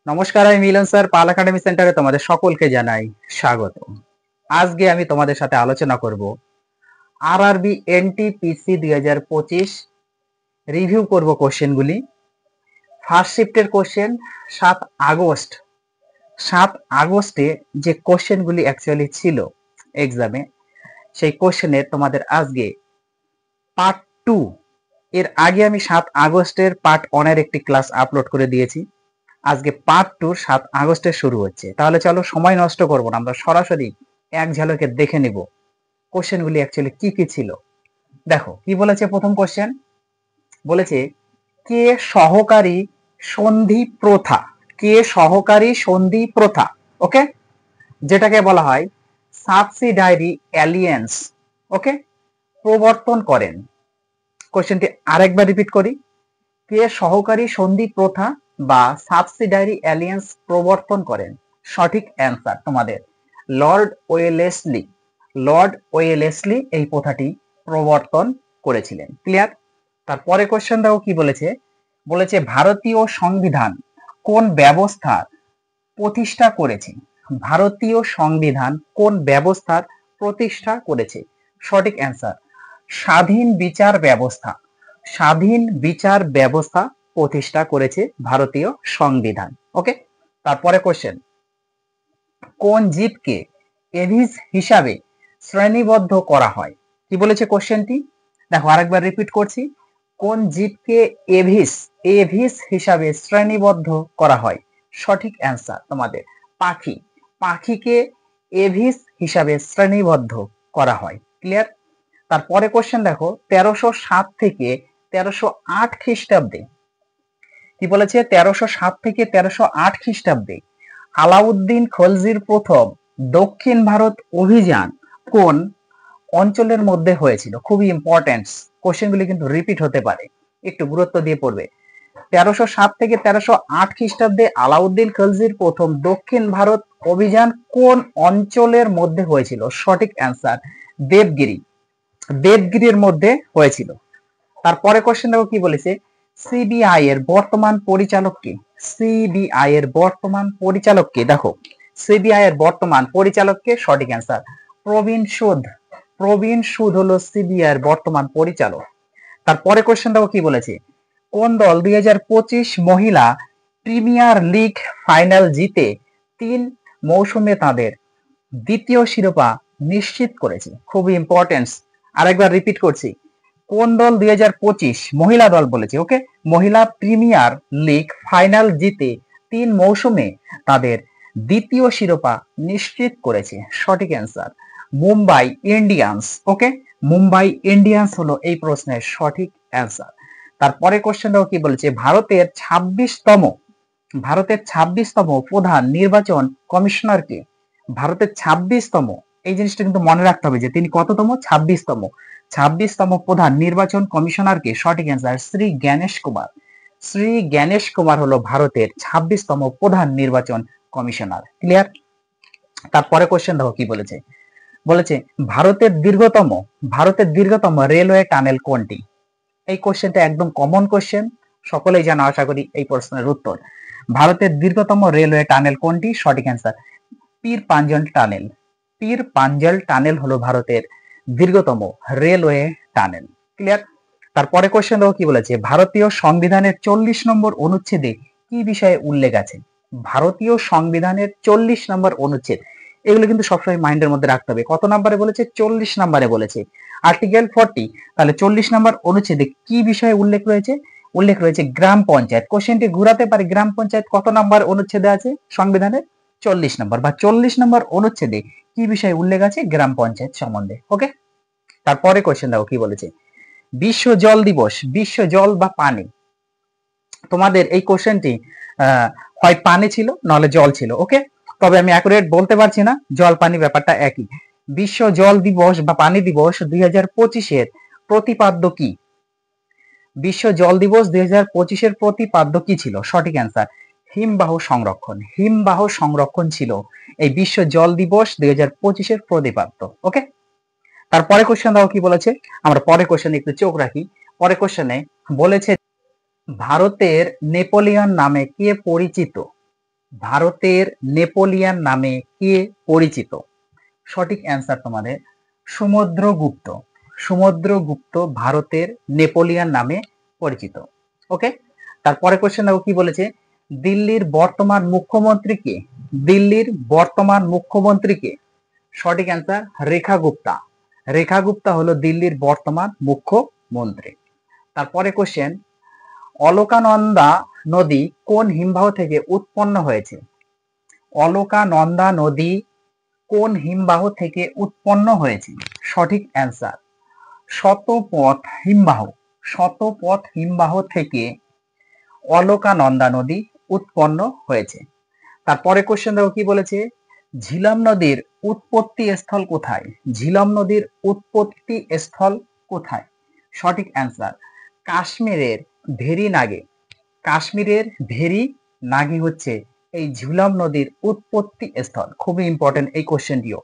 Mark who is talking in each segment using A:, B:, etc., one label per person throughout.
A: নমস্কার, আমি মিলন স্যার পাল একাডেমি সেন্টারে তোমাদের সকলকে জানাই স্বাগত। আজকে আমি তোমাদের সাথে আলোচনা করব আরআরবি এনটিপিসি 2025 রিভিউ করব কোশ্চেনগুলি। ফার্স্ট শিফটের কোশ্চেন 7 আগস্ট। 7 আগস্টে যে কোশ্চেনগুলি অ্যাকচুয়ালি ছিল এক্সামে, সেই কোশ্চেনের তোমাদের আজকে পার্ট 2। এর আগে আমি 7 আগস্টের পার্ট 1 এর একটি ক্লাস আপলোড করে দিয়েছি। আজকে পার্ট 2 7 আগস্টে শুরু হচ্ছে। তাহলে চলো সময় নষ্ট করব না, আমরা সরাসরি এক ঝলকে দেখে নিব কোশ্চেনগুলি অ্যাকচুয়ালি কি কি ছিল। দেখো কি বলেছে প্রথম কোশ্চেন, বলেছে কে সহকারী সন্ধি প্রথা। কে সহকারী সন্ধি প্রথা, ওকে, যেটাকে বলা হয় সাবসিডারি অ্যালিয়েন্স, ওকে, প্রবর্তন করেন। কোশ্চেনটি আরেকবার রিপিট করি, কে সহকারী সন্ধি প্রথা বা সাবসিডারি অ্যালিয়েন্স প্রবর্তন করেন? সঠিক অ্যান্সার তোমাদের লর্ড ওয়েলেসলি। লর্ড ওয়েলেসলি এই প্রথাটি প্রবর্তন করেছিলেন। ক্লিয়ার? তারপরে কোশ্চেন দেখো কি বলেছে, বলেছে ভারতীয় সংবিধান কোন ব্যবস্থার প্রতিষ্ঠা করেছে? ভারতীয় সংবিধান কোন ব্যবস্থার প্রতিষ্ঠা করেছে? সঠিক অ্যান্সার স্বাধীন বিচার ব্যবস্থা। স্বাধীন বিচার ব্যবস্থা প্রতিষ্ঠা করেছে ভারতীয় সংবিধান। ওকে, তারপরে কোশ্চেন, কোন জীবকে এভিস হিসাবে শ্রেণীবদ্ধ করা হয়? কি বলেছে কোশ্চেনটি? দেখো আরেকবার রিপিট করছি, কোন জীবকে এভিস এভিস হিসাবে শ্রেণীবদ্ধ করা হয়? সঠিক অ্যান্সার তোমাদের পাখি। পাখিকে এভিস হিসাবে শ্রেণীবদ্ধ করা হয়। ক্লিয়ার? তারপরে কোশ্চেন দেখো 1307 থেকে 1308 খ্রিস্টাব্দে। কি বলেছে? 1307 থেকে 1308 খ্রিস্টাব্দে আলাউদ্দিন খলজির প্রথম দক্ষিণ ভারত অভিযান কোন অঞ্চলের মধ্যে হয়েছিল? খুবই ইম্পর্টেন্ট, কোশ্চেনগুলি কিন্তু রিপিট হতে পারে, একটু গুরুত্ব দিয়ে পড়বে। 1307 থেকে 1308 খ্রিস্টাব্দে আলাউদ্দিন খলজির প্রথম দক্ষিণ ভারত অভিযান কোন অঞ্চলের মধ্যে হয়েছিল? সঠিক অ্যান্সার দেবগিরি। দেবগিরির মধ্যে হয়েছিল। তারপরে কোশ্চেন দেখো কি বলেছে, সিবিআই এর বর্তমান পরিচালক কে? সিবিআই এর বর্তমান পরিচালক কে? দেখো সিবিআই এর বর্তমান পরিচালক কে? সঠিক অ্যান্সার প্রবীণ সুদ। প্রবীণ সুদ হলো সিবিআই এর বর্তমান পরিচালক। তারপরে কোশ্চেন দেখো কি বলেছে, কোন দল 2025 মহিলা প্রিমিয়ার লিগ ফাইনাল জিতে 3 মৌসুমে তাদের দ্বিতীয় শিরোপা নিশ্চিত করেছে? খুবই ইম্পর্টেন্ট, আরেকবার রিপিট করছি, কোন দল 2025 মহিলা দল বলেছে, ওকে, মহিলা প্রিমিয়ার লিগ ফাইনাল জিতে 3 মৌসুমে তাদের দ্বিতীয় শিরোপা নিশ্চিত করেছে? সঠিক অ্যান্সার মুম্বাই ইন্ডিয়ান্স। ওকে, মুম্বাই ইন্ডিয়ান্স হলো এই প্রশ্নের সঠিক অ্যান্সার। তারপরে কোশ্চেন দেখো কি বলেছে, ভারতের 26তম প্রধান নির্বাচন কমিশনার কে? ভারতের 26তম, এই জিনিসটা কিন্তু মনে রাখতে হবে যে তিনি কততম? 26তম। 26তম প্রধান নির্বাচন কমিশনার কে? সঠিক অ্যান্সার শ্রী গণেশ কুমার। শ্রী গণেশ কুমার হলো ভারতের 26তম প্রধান নির্বাচন কমিশনার। ক্লিয়ার? তারপরে কোশ্চেন দেখো কি বলেছে, বলেছে ভারতের দীর্ঘতম রেলওয়ে টানেল কোনটি? এই কোশ্চেনটা একদম কমন কোশ্চেন, সকলেই জানো আশা করি এই প্রশ্নের উত্তর। ভারতের দীর্ঘতম রেলওয়ে টানেল কোনটি? সঠিক অ্যান্সার পীর পাঞ্জাল টানেল। পীর পাঞ্জাল টানেল হলো ভারতের দীর্ঘতম রেলওয়ে টানেল। ক্লিয়ার? তারপরে কোশ্চেন দেখো কি বলেছে, ভারতীয় সংবিধানের 40 নম্বর অনুচ্ছেদে কি বিষয়ে উল্লেখ আছে? ভারতীয় সংবিধানের 40 নম্বর অনুচ্ছেদ, এগুলো কিন্তু সবসময় মাইন্ডের মধ্যে রাখতে হবে। কত নম্বরে বলেছে? 40 নম্বরে বলেছে, আর্টিকেল 40। তাহলে 40 নম্বর অনুচ্ছেদে কি বিষয়ে উল্লেখ রয়েছে? উল্লেখ রয়েছে গ্রাম পঞ্চায়েত। কোশ্চেনটি ঘুরাতে পারি, গ্রাম পঞ্চায়েত কত নম্বর অনুচ্ছেদে আছে সংবিধানের? 40 নম্বর, বা 40 নম্বর অনুচ্ছেদে কি বিষয়ে উল্লেখ আছে? গ্রাম পঞ্চায়েত সম্বন্ধে। ওকে, তারপরে কোশ্চেন দেখো কি বলেছে, বিশ্ব জল দিবস, বিশ্ব জল বা পানি, তোমাদের এই কোশ্চেনটি হয় পানি ছিল নাহলে জল ছিল। ওকে, তবে আমি অ্যাকুরেট বলতে পারছি না, জল পানি ব্যাপারটা একই। বিশ্ব জল দিবস বা পানি দিবস 2025 এর প্রতিপাদ্য কি? বিশ্ব জল দিবস 2025 এর প্রতিপাদ্য কি ছিল? সঠিক অ্যান্সার হিমবাহ সংরক্ষণ। হিমবাহ সংরক্ষণ ছিল এই বিশ্ব জল দিবস 2025 এর প্রতিপাদ্য। ওকে, তারপরে কোশ্চেন দাও কি বলেছে, আমরা পরে কোশ্চেনে একটু চোখ রাখি। পরে কোশ্চেনে বলেছে ভারতের নেপোলিয়ন নামে কে পরিচিত? ভারতের নেপোলিয়ান নামে কে পরিচিত? সঠিক অ্যান্সার তোমাদের সমুদ্রগুপ্ত। সমুদ্রগুপ্ত ভারতের নেপোলিয়ান নামে পরিচিত। ওকে, তারপরে কোশ্চেন দেখো কি বলেছে, দিল্লির বর্তমান মুখ্যমন্ত্রী কে? দিল্লির বর্তমান মুখ্যমন্ত্রী কে? সঠিক অ্যান্সার রেখা গুপ্তা। রেখা গুপ্তা হলো দিল্লির বর্তমান মুখ্যমন্ত্রী। তারপরে কোশ্চেন, অলকানন্দা নদী কোন হিমবাহ থেকে উৎপন্ন হয়েছে? অলকানন্দা নদী কোন হিমবাহ থেকে উৎপন্ন হয়েছে? সঠিক অ্যান্সার শতপথ হিমবাহ। শতপথ হিমবাহ থেকে অলকানন্দা নদী উৎপন্ন হয়েছে। তারপরে কোশ্চেন দেখো কি বলেছে, ঝিলাম নদীর উৎপত্তি স্থল কোথায়? ঝিলাম নদীর উৎপত্তি স্থল কোথায়? সঠিক অ্যান্সার কাশ্মীরের ভেরি নাগে। কাশ্মীরের ভেরি নাগি হচ্ছে এই ঝিলাম নদীর উৎপত্তি স্থল। খুবই ইম্পর্টেন্ট এই কোশ্চেনটিও।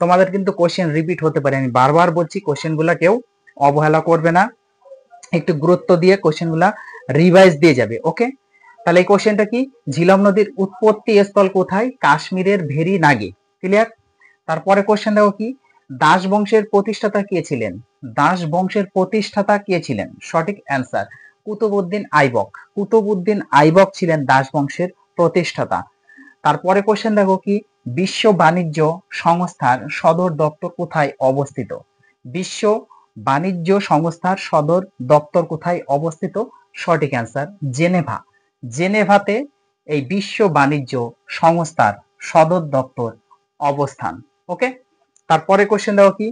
A: তোমাদের কিন্তু কোশ্চেন রিপিট হতে পারে, আমি বারবার বলছি কোশ্চেনগুলা কেউ অবহেলা করবে না, একটু গুরুত্ব দিয়ে কোশ্চেনগুলা রিভাইজ দিয়ে যাবে। ওকে, তাহলে এই কোশ্চেনটা কি, ঝিলাম নদীর উৎপত্তি স্থল কোথায়? কাশ্মীরের ভেরি নাগে। ক্লিয়ার? তারপরে কোশ্চেন দেখো কি, দাস বংশের প্রতিষ্ঠাতা কে ছিলেন? দাস বংশের প্রতিষ্ঠাতা কে ছিলেন? সঠিক অ্যান্সার কুতুবউদ্দিন আইবক। কুতুবউদ্দিন আইবক ছিলেন দাস বংশের প্রতিষ্ঠাতা। তারপরে কোশ্চেন দেখো কি, বিশ্ব বাণিজ্য সংস্থার সদর দপ্তর কোথায় অবস্থিত? বিশ্ব বাণিজ্য সংস্থার সদর দপ্তর কোথায় অবস্থিত? সঠিক অ্যান্সার জেনেভা। জেনেভাতে এই বিশ্ব বাণিজ্য সংস্থার সদর দপ্তর অবস্থান। ওকে, তারপরে কোশ্চেন দেখো কি,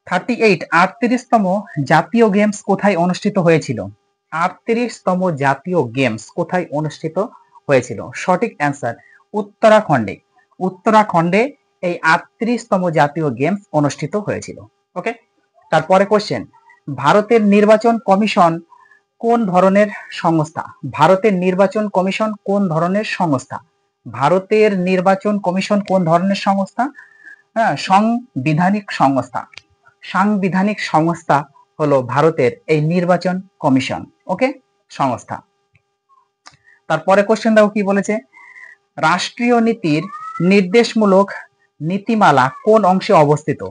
A: 38তম জাতীয় গেমস কোথায় অনুষ্ঠিত হয়েছিল? 38তম জাতীয় গেমস কোথায় অনুষ্ঠিত হয়েছিল? সঠিক অ্যান্সার উত্তরাখণ্ডে। উত্তরাখণ্ডে এই 38তম জাতীয় গেমস অনুষ্ঠিত হয়েছিল। ওকে, তারপরে কোশ্চেন, ভারতের নির্বাচন কমিশন কোন ধরনের সংস্থা? ভারতের নির্বাচন কমিশন কোন ধরনের সংস্থা? ভারতের নির্বাচন কমিশন কোন ধরনের সংস্থা? হ্যাঁ, সাংবিধানিক সংস্থা। সাংবিধানিক সংস্থা হলো ভারতের এই নির্বাচন কমিশন। ওকে, সংস্থা। তারপরে কোশ্চেন দেখো কি বলেছে, রাষ্ট্রীয় নীতির নির্দেশমূলক নীতিমালা কোন অংশে অবস্থিত?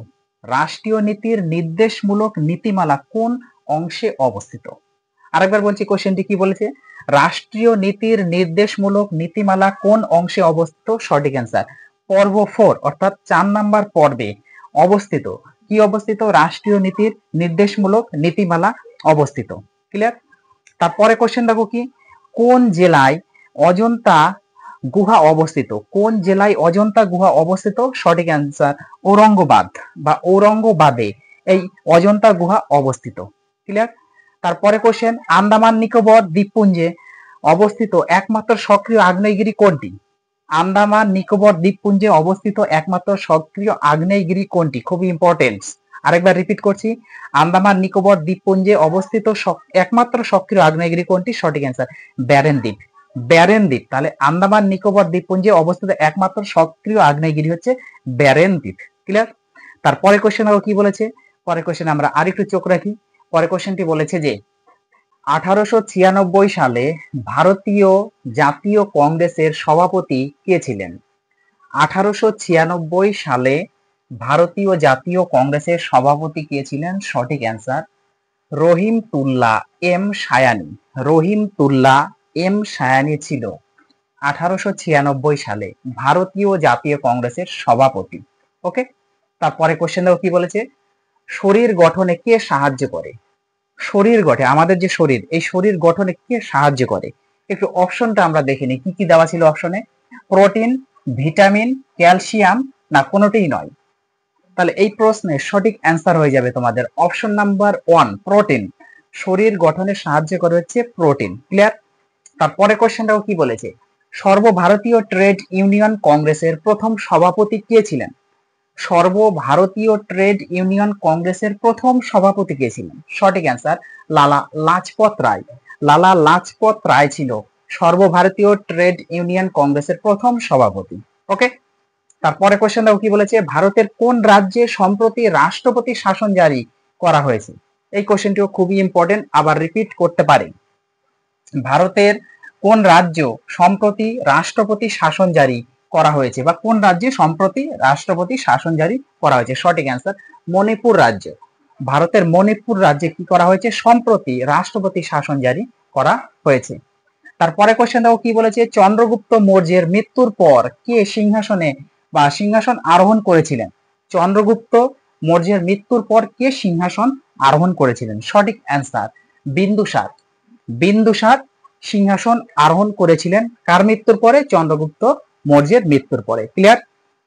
A: রাষ্ট্রীয় নীতির নির্দেশমূলক নীতিমালা কোন অংশে অবস্থিত? আরেকবার বলছি, কোশ্চেনটি কি বলেছে, রাষ্ট্রীয় নীতির নির্দেশমূলক নীতিমালা কোন অংশে অবস্থিত? সঠিক অ্যান্সার পর্ব 4 অর্থাৎ 4 নাম্বার পর্বে অবস্থিত। কি অবস্থিত? রাষ্ট্রীয় নীতির নির্দেশমূলক নীতিমালা অবস্থিত। ক্লিয়ার? তারপরে কোশ্চেন দেখো কি, কোন জেলায় অজন্তা গুহা অবস্থিত? কোন জেলায় অজন্তা গুহা অবস্থিত? সঠিক অ্যান্সার ঔরঙ্গাবাদ বা ঔরঙ্গাবাদে এই অজন্তা গুহা অবস্থিত। ক্লিয়ার? তারপরে কোশ্চেন, আন্দামান নিকোবর দ্বীপপুঞ্জে অবস্থিত একমাত্র সক্রিয় আগ্নেয়গিরি কোনটি? আন্দামান নিকোবর দ্বীপপুঞ্জে অবস্থিত একমাত্র সক্রিয় আগ্নেয়গিরি কোনটি? খুবই ইম্পর্টেন্ট, আরেকবার রিপিট করছি, আন্দামান নিকোবর দ্বীপপুঞ্জে অবস্থিত একমাত্র সক্রিয় আগ্নেয়গিরি কোনটি? সঠিক অ্যান্সার ব্যারেন দ্বীপ। ব্যারেন দ্বীপ। তাহলে আন্দামান নিকোবর দ্বীপপুঞ্জে অবস্থিত একমাত্র সক্রিয় আগ্নেয়গিরি হচ্ছে ব্যারেন দ্বীপ। ক্লিয়ার? তারপরে কোশ্চেন কি বলেছে, পরে কোশ্চেন আমরা আরেকটু চোখ রাখি। পরে কোশ্চেনটি বলেছে যে 1896 সালে ভারতীয় জাতীয় কংগ্রেসের সভাপতি কে ছিলেন? 1896 সালে ভারতীয় জাতীয় কংগ্রেসের সভাপতি কে ছিলেন? সঠিক answer Rahimtulla M Sayani. Rahimtulla M Sayani ছিল 1896 সালে ভারতীয় জাতীয় কংগ্রেসের সভাপতি। ওকে, তারপরে কোশ্চেন দেখো কি বলেছে, শরীর গঠনে কে সাহায্য করে? শরীর গঠনে, আমাদের যে শরীর, এই শরীর গঠনে কে সাহায্য করে? একটু অপশনটা আমরা দেখে নিই, কি কি দেওয়া ছিল অপশনে। প্রোটিন, ভিটামিন, ক্যালসিয়াম, না কোনোটিই নয়। তাহলে এই প্রশ্নের সঠিক অ্যান্সার হয়ে যাবে তোমাদের অপশন নাম্বার 1 প্রোটিন। শরীর গঠনে সাহায্য করে হচ্ছে প্রোটিন। ক্লিয়ার? তারপরে কোশ্চেনটাও কি বলেছে, সর্বভারতীয় ট্রেড ইউনিয়ন কংগ্রেসের প্রথম সভাপতি কে ছিলেন? সর্বভারতীয় ট্রেড ইউনিয়ন কংগ্রেসের প্রথম সভাপতি কে ছিলেন? সঠিক অ্যান্সার লালা লাজপত রায়। লালা লাজপত রায় ছিল সর্বভারতীয় ট্রেড ইউনিয়ন কংগ্রেসের প্রথম সভাপতি। ওকে, তারপরে কোশ্চেন দেখো কি বলেছে, ভারতের কোন রাজ্যে সম্প্রতি রাষ্ট্রপতি শাসন জারি করা হয়েছে? এই কোশ্চেনটিও খুবই ইম্পর্টেন্ট, আবার রিপিট করতে পারে। ভারতের কোন রাজ্য সম্প্রতি রাষ্ট্রপতি শাসন জারি করা হয়েছে, বা কোন রাজ্যে সম্প্রতি রাষ্ট্রপতি শাসন জারি করা হয়েছে? সঠিক অ্যান্সার মণিপুর রাজ্য। ভারতের মণিপুর রাজ্যে কি করা হয়েছে? সম্প্রতি রাষ্ট্রপতি শাসন জারি করা হয়েছে। তারপরে কোশ্চেন দেখো কি বলেছে, চন্দ্রগুপ্ত মৌর্যের মৃত্যুর পর কে সিংহাসনে বা সিংহাসন আরোহণ করেছিলেন? চন্দ্রগুপ্ত মৌর্যের মৃত্যুর পর কে সিংহাসন আরোহণ করেছিলেন? সঠিক অ্যান্সার বিন্দুসার। বিন্দুসার সিংহাসন আরোহণ করেছিলেন কার মৃত্যুর পরে? চন্দ্রগুপ্ত মৌর্যের মৃত্যুর পরে। ক্লিয়ার?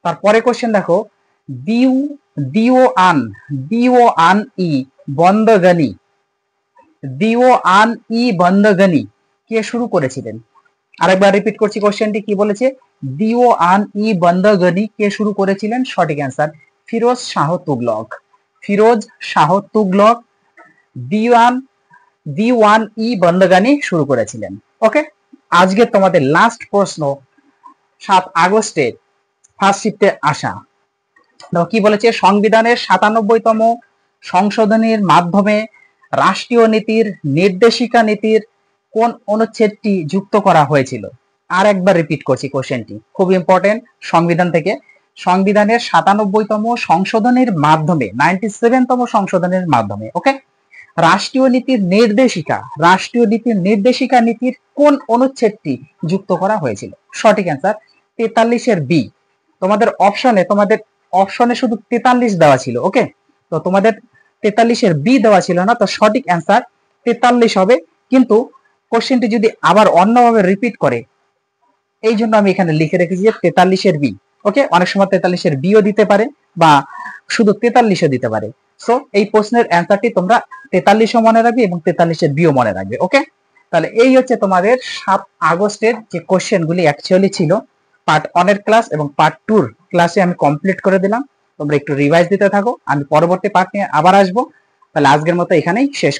A: তারপরে কোশ্চেন দেখো, দিউ দিওয়ান দিওয়ান ই বন্দগনি দিওয়ান ই বন্দগনি কে শুরু করেছিলেন? আরেকবার রিপিট করছি কোশ্চেনটি, কি বলেছে? দিওয়ান ই বন্দগনি কে শুরু করেছিলেন? সঠিক অ্যান্সার ফিরোজ শাহ তুগলক। ফিরোজ শাহ তুগলক দিওয়ান দিওয়ান ই বন্দগানি শুরু করেছিলেন। ওকে, আজকে তোমাদের লাস্ট প্রশ্ন 7 আগস্টের ফার্স্ট শিফটে আসা। কি বলেছে? সংবিধানের 97তম সংশোধনীর মাধ্যমে রাষ্ট্রীয় নীতির নির্দেশিকা নীতির কোন অনুচ্ছেদটি যুক্ত করা হয়েছিল? আর একবার রিপিট করছি কোশ্চেনটি, খুব ইম্পর্টেন্ট, সংবিধান থেকে। সংবিধানের 97তম সংশোধনীর মাধ্যমে 97তম সংশোধনের মাধ্যমে ওকে রাষ্ট্রীয় নীতির নির্দেশিকা নীতির কোন অনুচ্ছেদটি যুক্ত করা হয়েছিল? সঠিক অ্যান্সার 43 বি। তোমাদের অপশনে শুধু 43 দেওয়া ছিল। ওকে, তো তোমাদের 43 বি দেওয়া ছিল না, তো সঠিক অ্যান্সার 43 হবে। কিন্তু কোশ্চেনটি যদি আবার অন্যভাবে রিপিট করে, এই জন্য আমি এখানে লিখে রেখেছি যে 43 বি। ওকে, অনেক সময় 43 বিও দিতে পারে বা শুধু 43ও দিতে পারে। সো এই প্রশ্নের অ্যান্সারটি তোমরা 43ও মনে রাখবে এবং 43 বিও মনে রাখবে। ওকে, তাহলে এই হচ্ছে তোমাদের 7 আগস্টের যে কোশ্চেন গুলি অ্যাকচুয়ালি ছিল পার্ট 1 এর ক্লাস, এবং পার্ট 2 এর ক্লাসে আমি কমপ্লিট করে দিলাম। তোমরা একটু রিভাইজ দিতে থাকো, আমি পরবর্তী পার্ট নিয়ে আবার আসবো। তাহলে আজকের মতো এখানেই শেষ।